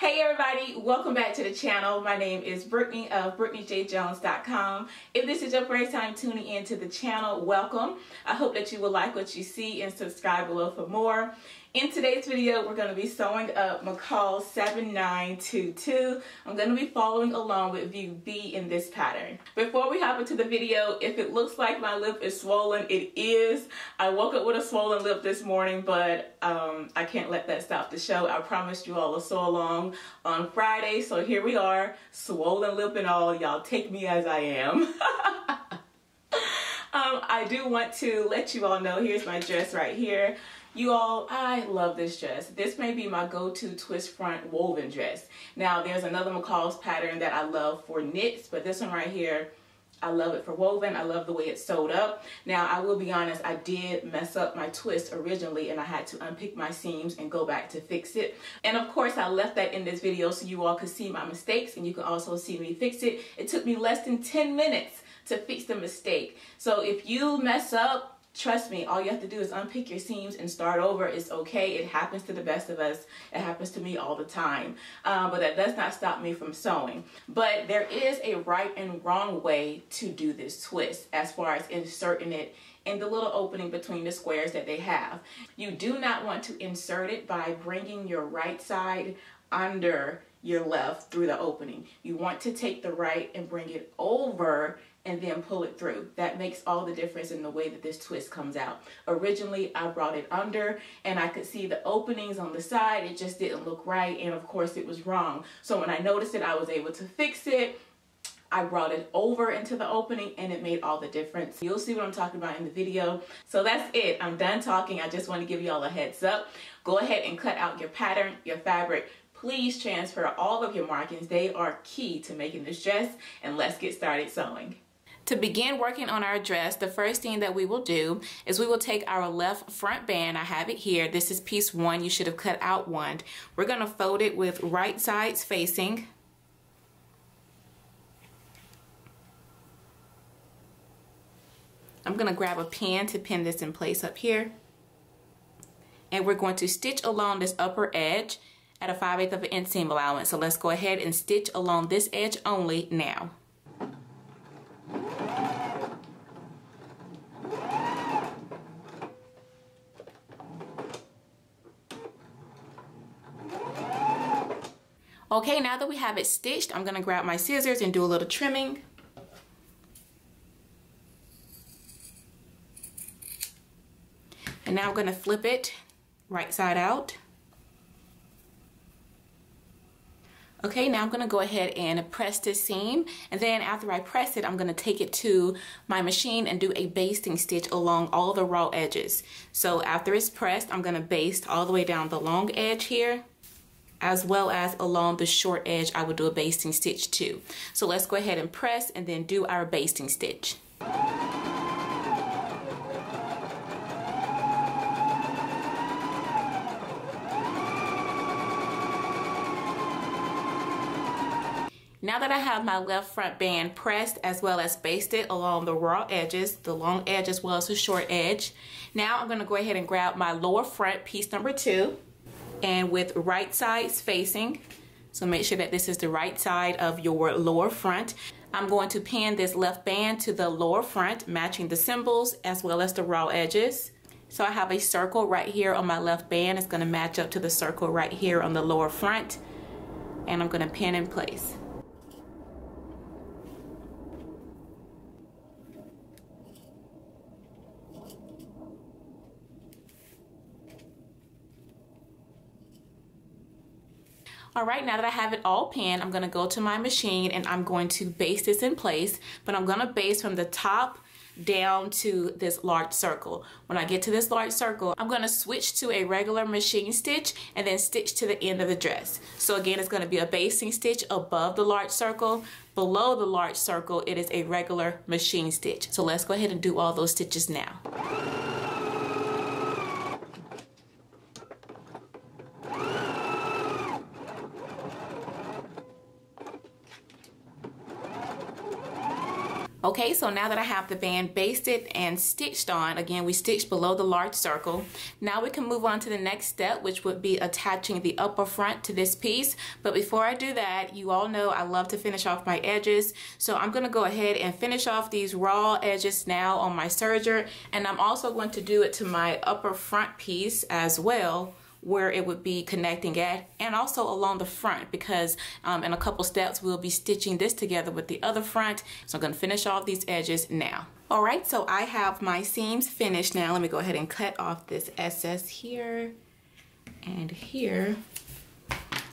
Hey everybody, welcome back to the channel. My name is Brittany of BrittanyJJones.com. If this is your first time tuning into the channel, welcome. I hope that you will like what you see and subscribe below for more. In today's video, we're going to be sewing up Mccalls 7922. I'm going to be following along with view B in this pattern. Before we hop into the video, if it looks like my lip is swollen, it is. I woke up with a swollen lip this morning, but I can't let that stop the show. I promised you all to sew along on Friday, so here we are, swollen lip and all. Y'all take me as I am. I do want to let you all know, here's my dress right here. You all, I love this dress. This may be my go-to twist front woven dress. Now, there's another Mccalls pattern that I love for knits, but this one right here, I love it for woven. I love the way it's sewed up. Now, I will be honest, I did mess up my twist originally, and I had to unpick my seams and go back to fix it. And of course, I left that in this video so you all could see my mistakes, and you can also see me fix it. It took me less than 10 minutes to fix the mistake. So if you mess up, trust me, all you have to do is unpick your seams and start over. It's okay. It happens to the best of us. It happens to me all the time. But that does not stop me from sewing. But there is a right and wrong way to do this twist as far as inserting it in the little opening between the squares that they have. You do not want to insert it by bringing your right side under your left through the opening. You want to take the right and bring it over and then pull it through. That makes all the difference in the way that this twist comes out. Originally, I brought it under and I could see the openings on the side. It just didn't look right, and of course it was wrong. So when I noticed it, I was able to fix it. I brought it over into the opening and it made all the difference. You'll see what I'm talking about in the video. So that's it. I'm done talking. I just want to give you all a heads up. Go ahead and cut out your pattern, your fabric. Please transfer all of your markings. They are key to making this dress, and let's get started sewing. To begin working on our dress, the first thing that we will do is we will take our left front band. I have it here. This is piece 1. You should have cut out 1. We're going to fold it with right sides facing. I'm going to grab a pin to pin this in place up here. And we're going to stitch along this upper edge at a 5/8 of an inch seam allowance. So let's go ahead and stitch along this edge only now. Okay, now that we have it stitched, I'm going to grab my scissors and do a little trimming. And now I'm going to flip it right side out. Okay, now I'm going to go ahead and press this seam, and then after I press it, I'm going to take it to my machine and do a basting stitch along all the raw edges. So after it's pressed, I'm going to baste all the way down the long edge here, as well as along the short edge. I will do a basting stitch too. So let's go ahead and press and then do our basting stitch. Now that I have my left front band pressed as well as basted along the raw edges, the long edge as well as the short edge, now I'm going to go ahead and grab my lower front piece number 2, and with right sides facing, so make sure that this is the right side of your lower front, I'm going to pin this left band to the lower front, matching the cymbals as well as the raw edges. So I have a circle right here on my left band. It's going to match up to the circle right here on the lower front, and I'm going to pin in place. All right, now that I have it all pinned, I'm going to go to my machine and I'm going to baste this in place, but I'm going to baste from the top down to this large circle. When I get to this large circle, I'm going to switch to a regular machine stitch and then stitch to the end of the dress. So again, it's going to be a basting stitch above the large circle. Below the large circle, it is a regular machine stitch. So let's go ahead and do all those stitches now. Okay, so now that I have the band basted and stitched on, again, we stitched below the large circle. Now we can move on to the next step, which would be attaching the upper front to this piece. But before I do that, you all know I love to finish off my edges. So I'm gonna go ahead and finish off these raw edges now on my serger. And I'm also going to do it to my upper front piece as well, where it would be connecting at, and also along the front, because in a couple steps we'll be stitching this together with the other front. So I'm going to finish off these edges now. All right, so I have my seams finished now. Let me go ahead and cut off this excess here and here.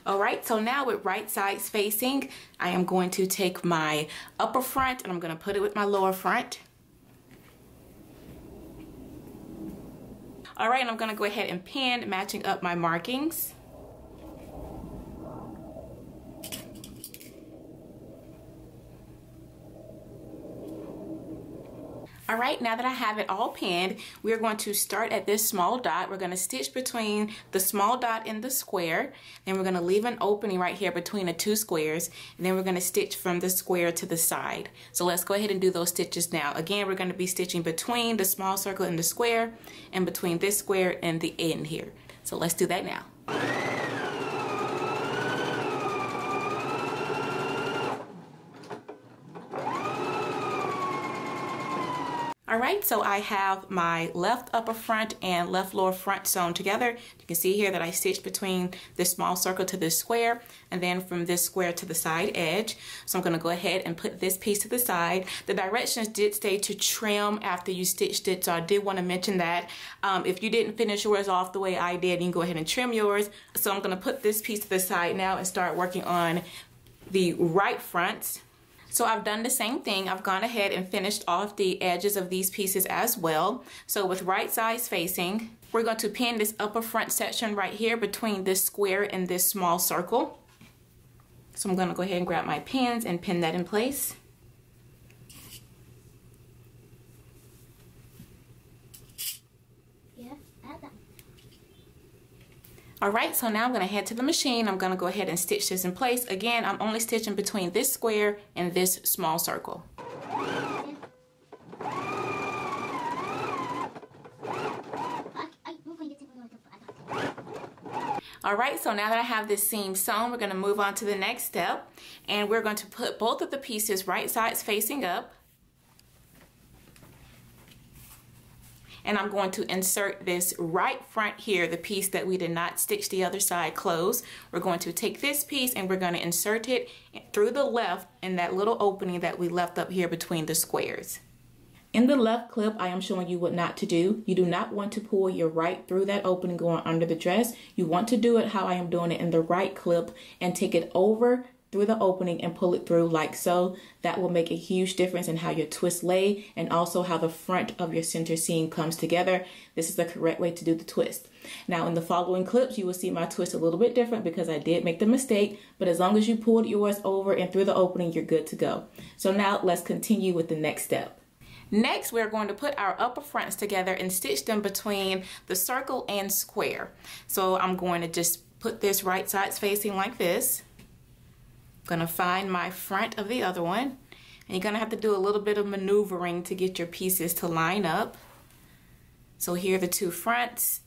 All right, so now with right sides facing, I am going to take my upper front and I'm going to put it with my lower front. All right, and I'm gonna go ahead and pin, matching up my markings. All right, now that I have it all pinned, we're going to start at this small dot. We're gonna stitch between the small dot and the square. Then we're gonna leave an opening right here between the two squares. And then we're gonna stitch from the square to the side. So let's go ahead and do those stitches now. Again, we're gonna be stitching between the small circle and the square, and between this square and the end here. So let's do that now. All right, so I have my left upper front and left lower front sewn together. You can see here that I stitched between this small circle to this square, and then from this square to the side edge. So I'm gonna go ahead and put this piece to the side. The directions did say to trim after you stitched it, so I did wanna mention that. If you didn't finish yours off the way I did, you can go ahead and trim yours. So I'm gonna put this piece to the side now and start working on the right front. So I've done the same thing. I've gone ahead and finished off the edges of these pieces as well. So with right sides facing, we're going to pin this upper front section right here between this square and this small circle. So I'm going to go ahead and grab my pins and pin that in place. All right, so now I'm gonna head to the machine. I'm gonna go ahead and stitch this in place. Again, I'm only stitching between this square and this small circle. All right, so now that I have this seam sewn, we're gonna move on to the next step. And we're going to put both of the pieces right sides facing up. And I'm going to insert this right front here, the piece that we did not stitch the other side closed. We're going to take this piece and we're going to insert it through the left in that little opening that we left up here between the squares. In the left clip, I am showing you what not to do. You do not want to pull your right through that opening going under the dress. You want to do it how I am doing it in the right clip and take it over through the opening and pull it through like so. That will make a huge difference in how your twists lay and also how the front of your center seam comes together. This is the correct way to do the twist. Now in the following clips, you will see my twist a little bit different because I did make the mistake, but as long as you pulled yours over and through the opening, you're good to go. So now let's continue with the next step. Next, we're going to put our upper fronts together and stitch them between the circle and square. So I'm going to just put this right sides facing like this. Gonna find my front of the other one, and you're gonna have to do a little bit of maneuvering to get your pieces to line up. So here are the two fronts.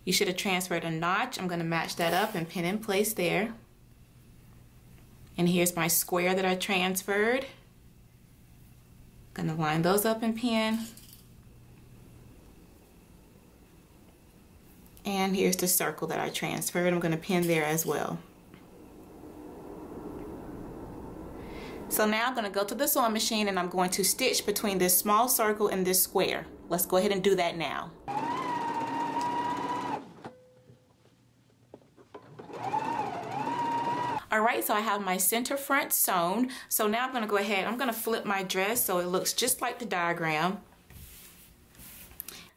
You should have transferred a notch. I'm gonna match that up and pin in place there. And here's my square that I transferred. Gonna line those up and pin. And here's the circle that I transferred. I'm gonna pin there as well. So now I'm going to go to the sewing machine and I'm going to stitch between this small circle and this square. Let's go ahead and do that now. All right, so I have my center front sewn. So now I'm going to go ahead, I'm going to flip my dress so it looks just like the diagram.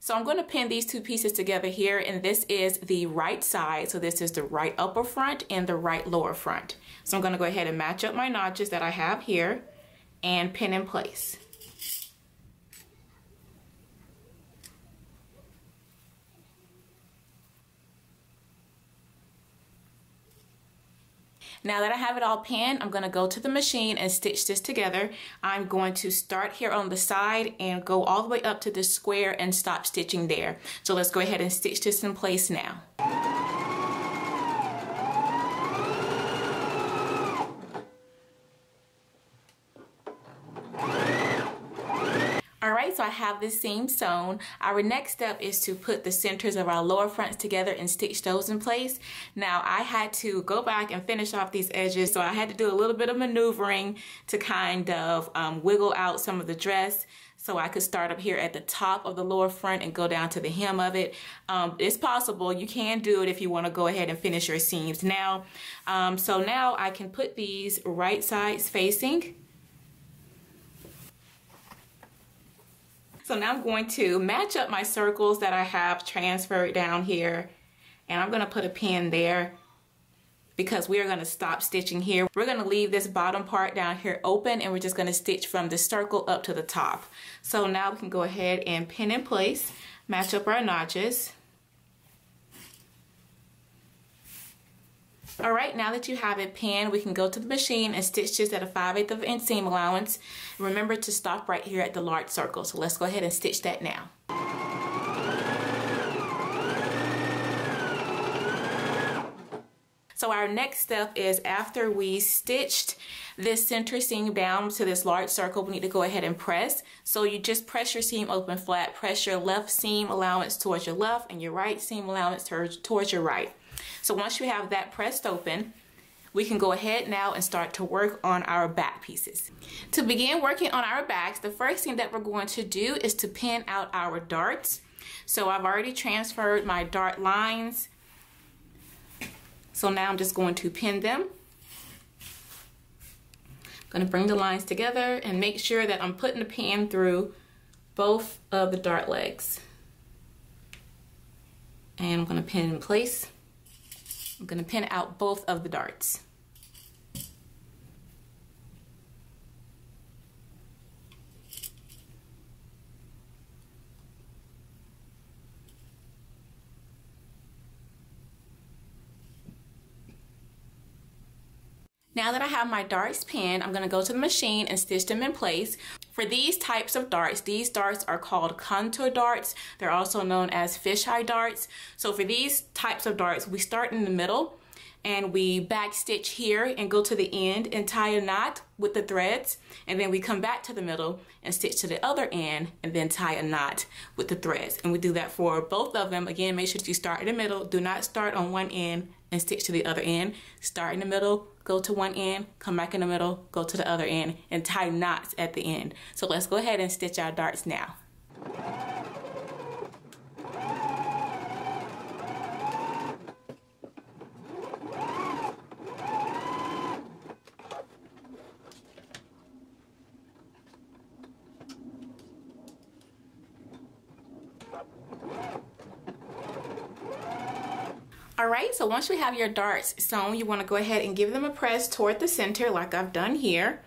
So I'm going to pin these two pieces together here, and this is the right side. So this is the right upper front and the right lower front. So I'm going to go ahead and match up my notches that I have here and pin in place. Now that I have it all pinned, I'm going to go to the machine and stitch this together. I'm going to start here on the side and go all the way up to the square and stop stitching there. So let's go ahead and stitch this in place now. Alright, so I have this seam sewn. Our next step is to put the centers of our lower fronts together and stitch those in place. Now I had to go back and finish off these edges, so I had to do a little bit of maneuvering to kind of wiggle out some of the dress so I could start up here at the top of the lower front and go down to the hem of it. It's possible. You can do it if you want to go ahead and finish your seams now. So now I can put these right sides facing. So now I'm going to match up my circles that I have transferred down here, and I'm going to put a pin there because we are going to stop stitching here. We're going to leave this bottom part down here open, and we're just going to stitch from the circle up to the top. So now we can go ahead and pin in place, match up our notches. All right, now that you have it pinned, we can go to the machine and stitch this at a 5/8 of an inch seam allowance. Remember to stop right here at the large circle. So let's go ahead and stitch that now. So our next step is, after we stitched this center seam down to this large circle, we need to go ahead and press. So you just press your seam open flat, press your left seam allowance towards your left and your right seam allowance towards your right. So once you have that pressed open, we can go ahead now and start to work on our back pieces. To begin working on our backs, the first thing that we're going to do is to pin out our darts. So I've already transferred my dart lines. So now I'm just going to pin them. I'm going to bring the lines together and make sure that I'm putting the pin through both of the dart legs. And I'm going to pin in place. I'm going to pin out both of the darts. Now that I have my darts pinned, I'm going to go to the machine and stitch them in place. For these types of darts, these darts are called contour darts. They're also known as fisheye darts. So for these types of darts, we start in the middle and we back stitch here and go to the end and tie a knot with the threads, and then we come back to the middle and stitch to the other end and then tie a knot with the threads. And we do that for both of them. Again, make sure that you start in the middle. Do not start on one end and stitch to the other end. Start in the middle, go to one end, come back in the middle, go to the other end, and tie knots at the end. So let's go ahead and stitch our darts now. Alright, so once you have your darts sewn, you want to go ahead and give them a press toward the center like I've done here.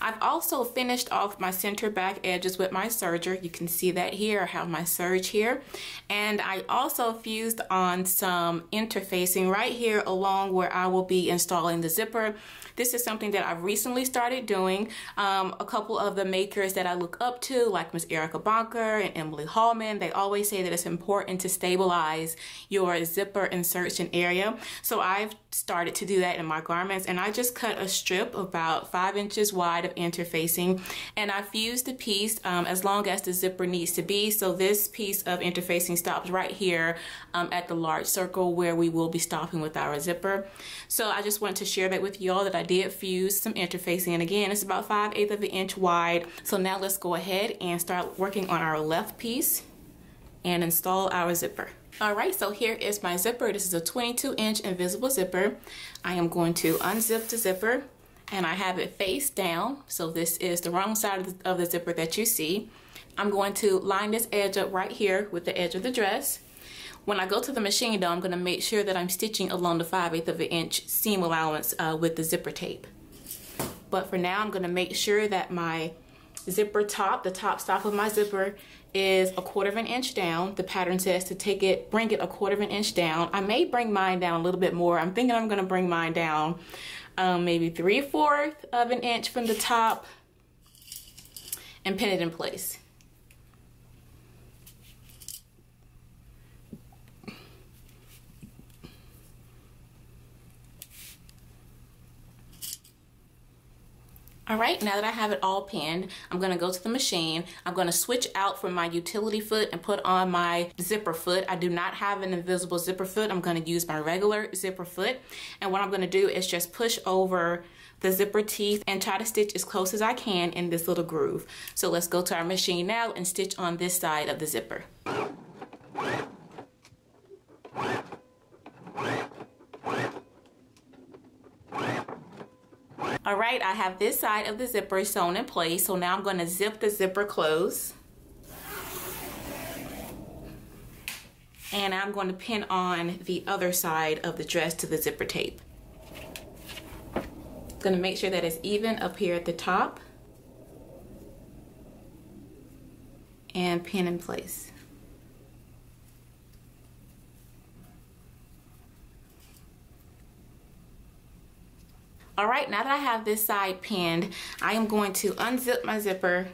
I've also finished off my center back edges with my serger. You can see that here. I have my serge here. And I also fused on some interfacing right here along where I will be installing the zipper. This is something that I've recently started doing. A couple of the makers that I look up to, like Miss Erica Bonker and Emily Hallman, they always say that it's important to stabilize your zipper insertion area. So I've started to do that in my garments, and I just cut a strip about 5 inches wide of interfacing, and I fused the piece as long as the zipper needs to be. So this piece of interfacing stops right here at the large circle where we will be stopping with our zipper. So I just wanted to share that with y'all, that I did fuse some interfacing, and again, it's about 5/8 of an inch wide. So now let's go ahead and start working on our left piece and install our zipper. Alright, so here is my zipper. This is a 22-inch invisible zipper. I am going to unzip the zipper, and I have it face down. So this is the wrong side of the zipper that you see. I'm going to line this edge up right here with the edge of the dress. When I go to the machine though, I'm going to make sure that I'm stitching along the 5/8 of an inch seam allowance with the zipper tape. But for now, I'm going to make sure that my zipper top, the top stop of my zipper, is 1/4 inch down. The pattern says to bring it 1/4 inch down. I may bring mine down a little bit more. I'm thinking I'm gonna bring mine down maybe 3/4 of an inch from the top and pin it in place. All right, now that I have it all pinned, I'm gonna go to the machine. I'm gonna switch out from my utility foot and put on my zipper foot. I do not have an invisible zipper foot. I'm gonna use my regular zipper foot. And what I'm gonna do is just push over the zipper teeth and try to stitch as close as I can in this little groove. So let's go to our machine now and stitch on this side of the zipper. All right, I have this side of the zipper sewn in place, so now I'm going to zip the zipper closed. And I'm going to pin on the other side of the dress to the zipper tape. I'm going to make sure that it's even up here at the top. And pin in place. All right, now that I have this side pinned, I am going to unzip my zipper.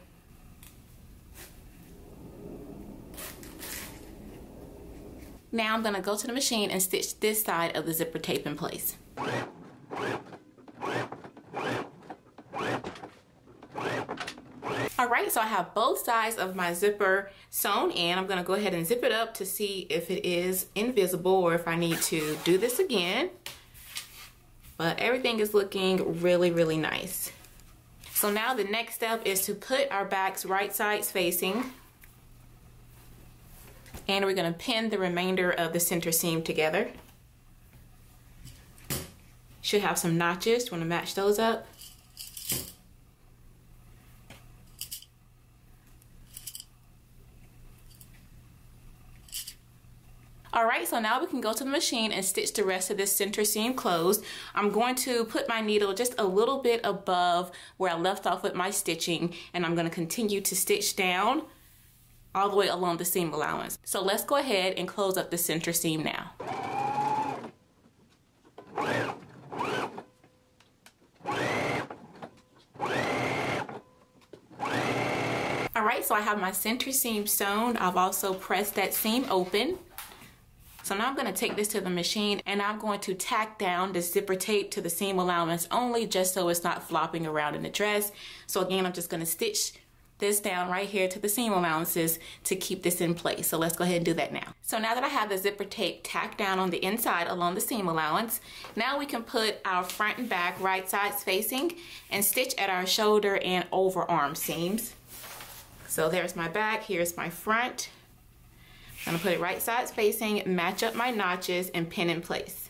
Now I'm gonna go to the machine and stitch this side of the zipper tape in place. All right, so I have both sides of my zipper sewn in. I'm gonna go ahead and zip it up to see if it is invisible or if I need to do this again. But everything is looking really, really nice. So now the next step is to put our backs right sides facing. And we're gonna pin the remainder of the center seam together. Should have some notches. You wanna match those up. All right, so now we can go to the machine and stitch the rest of this center seam closed. I'm going to put my needle just a little bit above where I left off with my stitching, and I'm gonna continue to stitch down all the way along the seam allowance. So let's go ahead and close up the center seam now. All right, so I have my center seam sewn. I've also pressed that seam open. So now I'm going to take this to the machine and I'm going to tack down the zipper tape to the seam allowance only, just so it's not flopping around in the dress. So again, I'm just going to stitch this down right here to the seam allowances to keep this in place. So let's go ahead and do that now. So now that I have the zipper tape tacked down on the inside along the seam allowance, now we can put our front and back right sides facing and stitch at our shoulder and overarm seams. So there's my back, here's my front. I'm gonna put it right sides facing, match up my notches, and pin in place.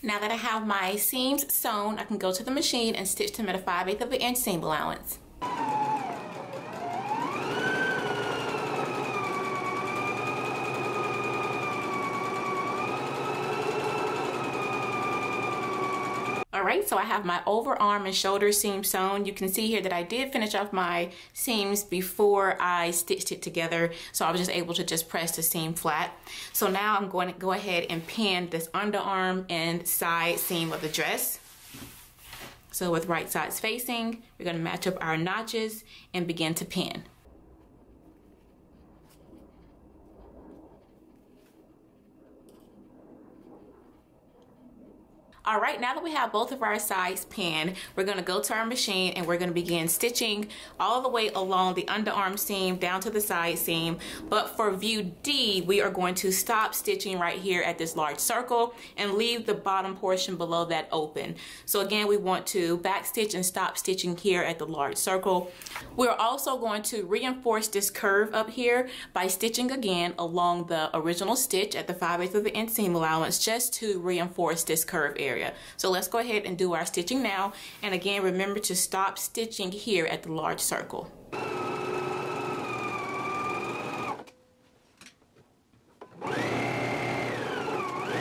Now that I have my seams sewn, I can go to the machine and stitch them at a 5/8 of an inch seam allowance. All right, so I have my overarm and shoulder seam sewn. You can see here that I did finish off my seams before I stitched it together, so I was just able to just press the seam flat. So now I'm going to go ahead and pin this underarm and side seam of the dress. So with right sides facing, we're going to match up our notches and begin to pin. All right, now that we have both of our sides pinned, we're gonna go to our machine and we're gonna begin stitching all the way along the underarm seam down to the side seam. But for view D, we are going to stop stitching right here at this large circle and leave the bottom portion below that open. So again, we want to back stitch and stop stitching here at the large circle. We're also going to reinforce this curve up here by stitching again along the original stitch at the 5/8 of an inch seam allowance, just to reinforce this curve area. So let's go ahead and do our stitching now. And again, remember to stop stitching here at the large circle.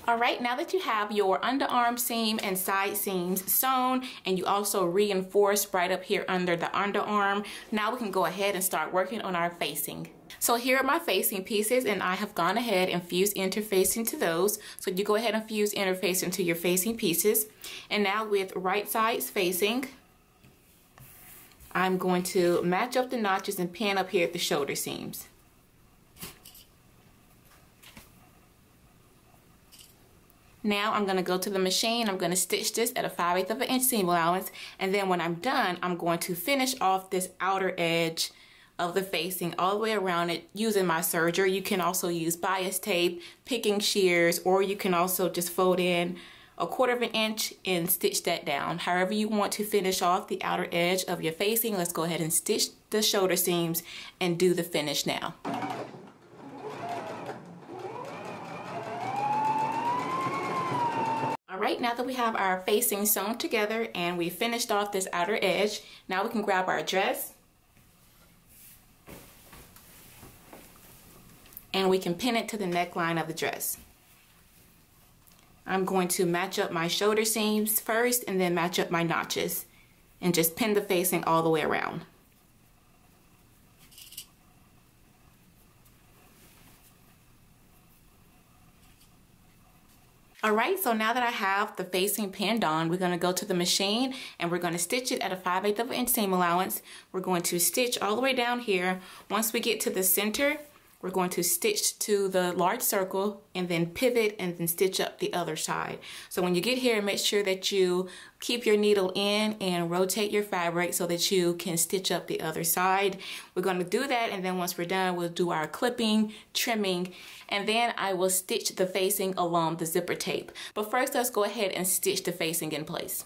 All right, now that you have your underarm seam and side seams sewn, and you also reinforced right up here under the underarm, now we can go ahead and start working on our facing. So here are my facing pieces, and I have gone ahead and fused interfacing to those. So you go ahead and fuse interfacing to your facing pieces. And now with right sides facing, I'm going to match up the notches and pin up here at the shoulder seams. Now I'm going to go to the machine. I'm going to stitch this at a 5/8 of an inch seam allowance, and then when I'm done, I'm going to finish off this outer edge of the facing all the way around it using my serger. You can also use bias tape, picking shears, or you can also just fold in a 1/4 of an inch and stitch that down. However you want to finish off the outer edge of your facing, let's go ahead and stitch the shoulder seams and do the finish now. Alright, now that we have our facing sewn together and we finished off this outer edge, now we can grab our dress and we can pin it to the neckline of the dress. I'm going to match up my shoulder seams first and then match up my notches and just pin the facing all the way around. Alright, so now that I have the facing pinned on, we're going to go to the machine and we're going to stitch it at a 5/8 of an inch seam allowance. We're going to stitch all the way down here. Once we get to the center, we're going to stitch to the large circle and then pivot and then stitch up the other side. So when you get here, make sure that you keep your needle in and rotate your fabric so that you can stitch up the other side. We're going to do that, and then once we're done, we'll do our clipping, trimming, and then I will stitch the facing along the zipper tape. But first, let's go ahead and stitch the facing in place.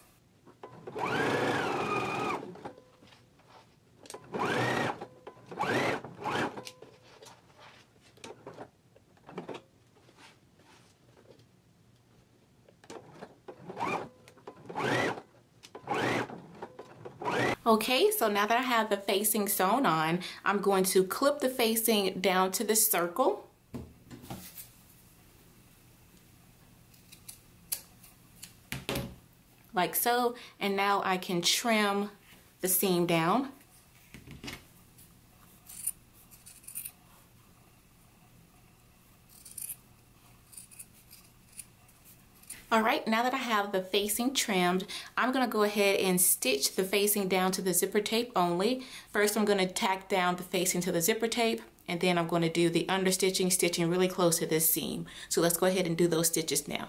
Okay, so now that I have the facing sewn on, I'm going to clip the facing down to the circle. Like so, and now I can trim the seam down. Alright, now that I have the facing trimmed, I'm going to go ahead and stitch the facing down to the zipper tape only. First, I'm going to tack down the facing to the zipper tape, and then I'm going to do the understitching, stitching really close to this seam. So let's go ahead and do those stitches now.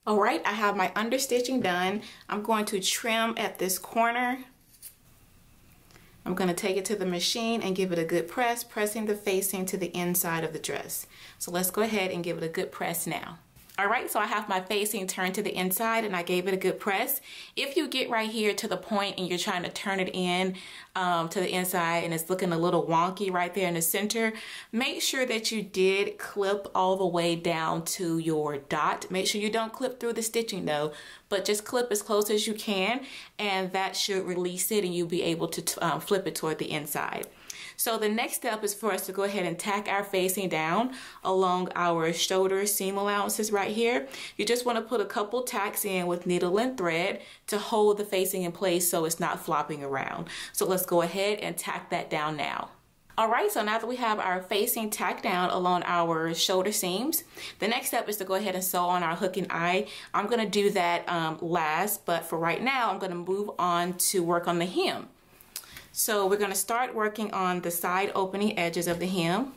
Alright, I have my understitching done. I'm going to trim at this corner. I'm going to take it to the machine and give it a good press, pressing the facing to the inside of the dress. So let's go ahead and give it a good press now. Alright, so I have my facing turned to the inside and I gave it a good press. If you get right here to the point and you're trying to turn it in to the inside and it's looking a little wonky right there in the center, make sure that you did clip all the way down to your dot. Make sure you don't clip through the stitching though, but just clip as close as you can, and that should release it and you'll be able to flip it toward the inside. So the next step is for us to go ahead and tack our facing down along our shoulder seam allowances right here. You just want to put a couple tacks in with needle and thread to hold the facing in place so it's not flopping around. So let's go ahead and tack that down now. Alright, so now that we have our facing tacked down along our shoulder seams, the next step is to go ahead and sew on our hook and eye. I'm going to do that last, but for right now I'm going to move on to work on the hem. So we're going to start working on the side opening edges of the hem.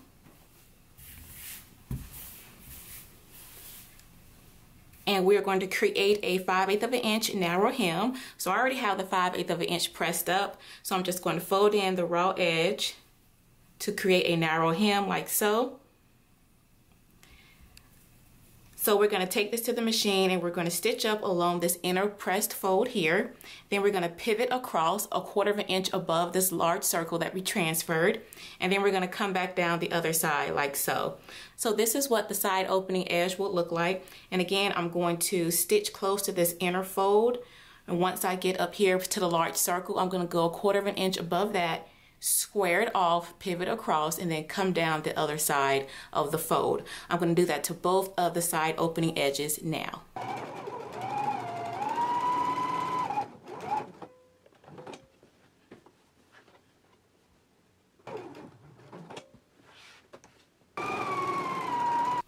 And we're going to create a 5/8 of an inch narrow hem. So I already have the 5/8 of an inch pressed up. So I'm just going to fold in the raw edge to create a narrow hem like so. So we're going to take this to the machine and we're going to stitch up along this inner pressed fold here. Then we're going to pivot across a 1/4 of an inch above this large circle that we transferred. And then we're going to come back down the other side like so. So this is what the side opening edge will look like. And again, I'm going to stitch close to this inner fold. And once I get up here to the large circle, I'm going to go a 1/4 of an inch above that square it off, pivot across, and then come down the other side of the fold. I'm going to do that to both of the side opening edges now.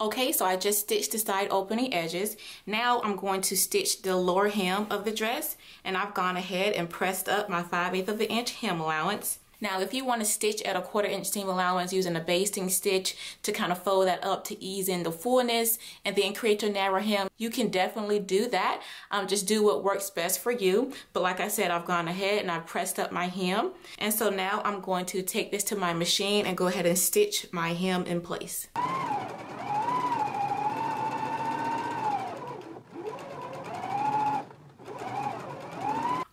Okay, so I just stitched the side opening edges. Now I'm going to stitch the lower hem of the dress, and I've gone ahead and pressed up my 5/8 of an inch hem allowance. Now if you want to stitch at a 1/4 inch seam allowance using a basting stitch to kind of fold that up to ease in the fullness and then create your narrow hem, you can definitely do that. Just do what works best for you. But like I said, I've gone ahead and I've pressed up my hem. And so now I'm going to take this to my machine and go ahead and stitch my hem in place.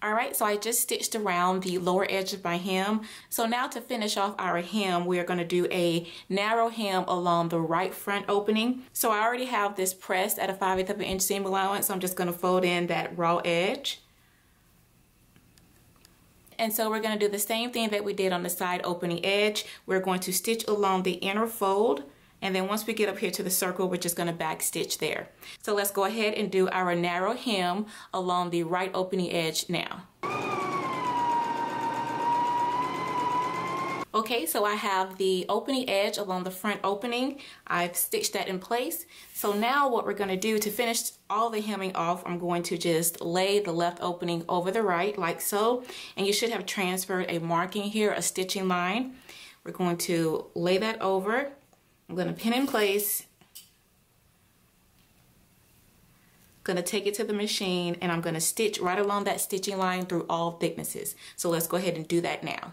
Alright, so I just stitched around the lower edge of my hem. So now to finish off our hem, we are going to do a narrow hem along the right front opening. So I already have this pressed at a 5/8 of an inch seam allowance. So I'm just going to fold in that raw edge. And so we're going to do the same thing that we did on the side opening edge. We're going to stitch along the inner fold. And then once we get up here to the circle, we're just going to back stitch there. So let's go ahead and do our narrow hem along the right opening edge now. Okay, so I have the opening edge along the front opening. I've stitched that in place. So now what we're going to do to finish all the hemming off, I'm going to just lay the left opening over the right like so. And you should have transferred a marking here, a stitching line. We're going to lay that over. I'm going to pin in place, going to take it to the machine, and I'm going to stitch right along that stitching line through all thicknesses. So let's go ahead and do that now.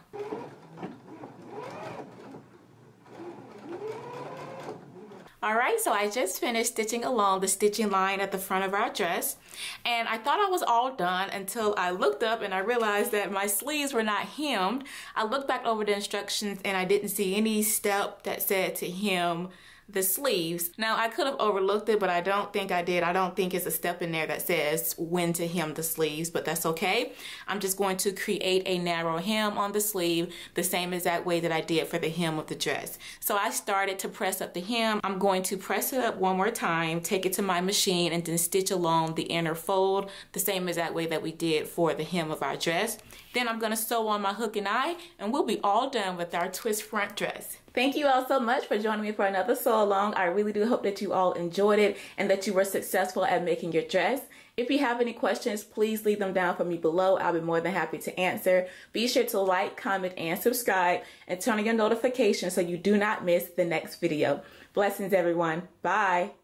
Alright, so I just finished stitching along the stitching line at the front of our dress, and I thought I was all done until I looked up and I realized that my sleeves were not hemmed. I looked back over the instructions and I didn't see any step that said to hem the sleeves. Now I could have overlooked it, but I don't think I did. I don't think it's a step in there that says when to hem the sleeves, but that's okay. I'm just going to create a narrow hem on the sleeve the same exact way that I did for the hem of the dress. So I started to press up the hem. I'm going to press it up one more time, take it to my machine, and then stitch along the inner fold the same exact way that we did for the hem of our dress. Then I'm going to sew on my hook and eye, and we'll be all done with our twist front dress. Thank you all so much for joining me for another sew along. I really do hope that you all enjoyed it and that you were successful at making your dress. If you have any questions, please leave them down for me below. I'll be more than happy to answer. Be sure to like, comment, and subscribe, and turn on your notifications so you do not miss the next video. Blessings, everyone. Bye.